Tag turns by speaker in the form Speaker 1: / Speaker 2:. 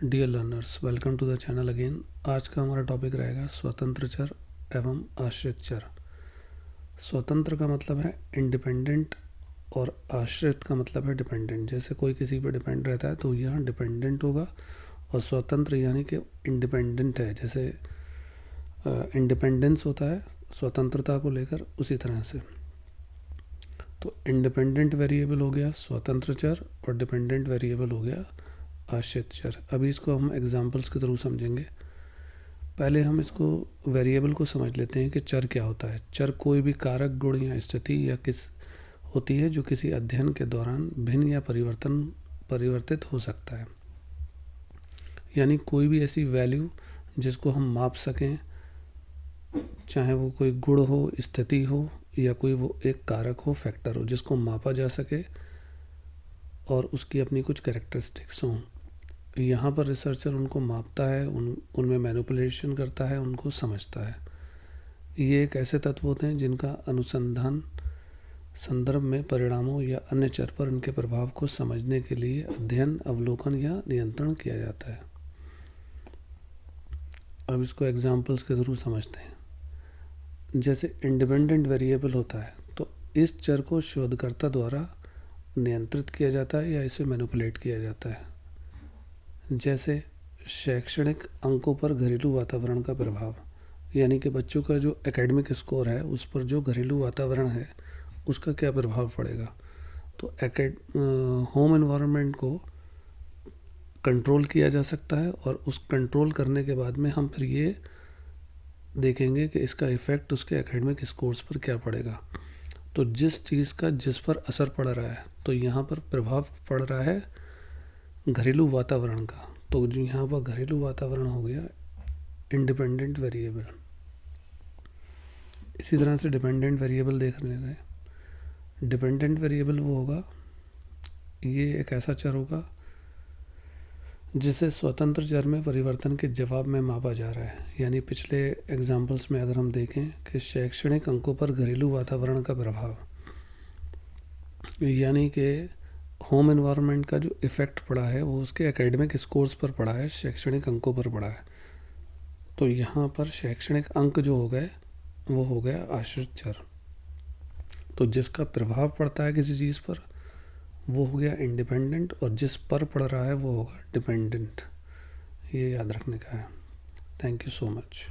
Speaker 1: Dear learners, welcome to the channel again. आज का हमारा टॉपिक रहेगा स्वतंत्र चर एवं आश्रित चर। स्वतंत्र का मतलब है इंडिपेंडेंट और आश्रित का मतलब है डिपेंडेंट। जैसे कोई किसी पर डिपेंड रहता है तो यह डिपेंडेंट होगा, और स्वतंत्र यानी कि इंडिपेंडेंट है। जैसे इंडिपेंडेंस होता है स्वतंत्रता को लेकर, उसी तरह से। तो इंडिपेंडेंट वेरिएबल हो गया स्वतंत्र चर और डिपेंडेंट वेरिएबल हो गया आश्रित चर। अभी इसको हम एग्जांपल्स के थ्रू समझेंगे। पहले हम इसको वेरिएबल को समझ लेते हैं कि चर क्या होता है। चर कोई भी कारक, गुण या स्थिति या किस होती है जो किसी अध्ययन के दौरान भिन्न या परिवर्तित हो सकता है। यानी कोई भी ऐसी वैल्यू जिसको हम माप सकें, चाहे वो कोई गुण हो, स्थिति हो, या कोई वो एक कारक हो, फैक्टर हो, जिसको मापा जा सके और उसकी अपनी कुछ कैरेक्टरिस्टिक्स हों। यहाँ पर रिसर्चर उनको मापता है, उनमें मैनिपुलेशन करता है, उनको समझता है। ये एक ऐसे तत्व होते हैं जिनका अनुसंधान संदर्भ में परिणामों या अन्य चर पर उनके प्रभाव को समझने के लिए अध्ययन, अवलोकन या नियंत्रण किया जाता है। अब इसको एग्जाम्पल्स के थ्रू समझते हैं। जैसे इंडिपेंडेंट वेरिएबल होता है तो इस चर को शोधकर्ता द्वारा नियंत्रित किया जाता है या इसे मैनिपुलेट किया जाता है। जैसे शैक्षणिक अंकों पर घरेलू वातावरण का प्रभाव, यानी कि बच्चों का जो एकेडमिक स्कोर है उस पर जो घरेलू वातावरण है उसका क्या प्रभाव पड़ेगा। तो होम एनवायरनमेंट को कंट्रोल किया जा सकता है, और उस कंट्रोल करने के बाद में हम फिर ये देखेंगे कि इसका इफ़ेक्ट उसके एकेडमिक स्कोर्स पर क्या पड़ेगा। तो जिस चीज़ का जिस पर असर पड़ रहा है, तो यहाँ पर प्रभाव पड़ रहा है घरेलू वातावरण का। तो जो यहाँ पर घरेलू वातावरण हो गया इंडिपेंडेंट वेरिएबल। इसी तरह से डिपेंडेंट वेरिएबल देख लेते हैं। डिपेंडेंट वेरिएबल वो होगा, ये एक ऐसा चर होगा जिसे स्वतंत्र चर में परिवर्तन के जवाब में मापा जा रहा है। यानी पिछले एग्जाम्पल्स में अगर हम देखें कि शैक्षणिक अंकों पर घरेलू वातावरण का प्रभाव, यानी कि होम एनवायरनमेंट का जो इफ़ेक्ट पड़ा है वो उसके एकेडमिक स्कोर्स पर पड़ा है, शैक्षणिक अंकों पर पड़ा है। तो यहाँ पर शैक्षणिक अंक जो हो गए वो हो गया आश्रित चर। तो जिसका प्रभाव पड़ता है किसी चीज़ पर वो हो गया इंडिपेंडेंट, और जिस पर पड़ रहा है वो होगा डिपेंडेंट। ये याद रखने का है। Thank you so much.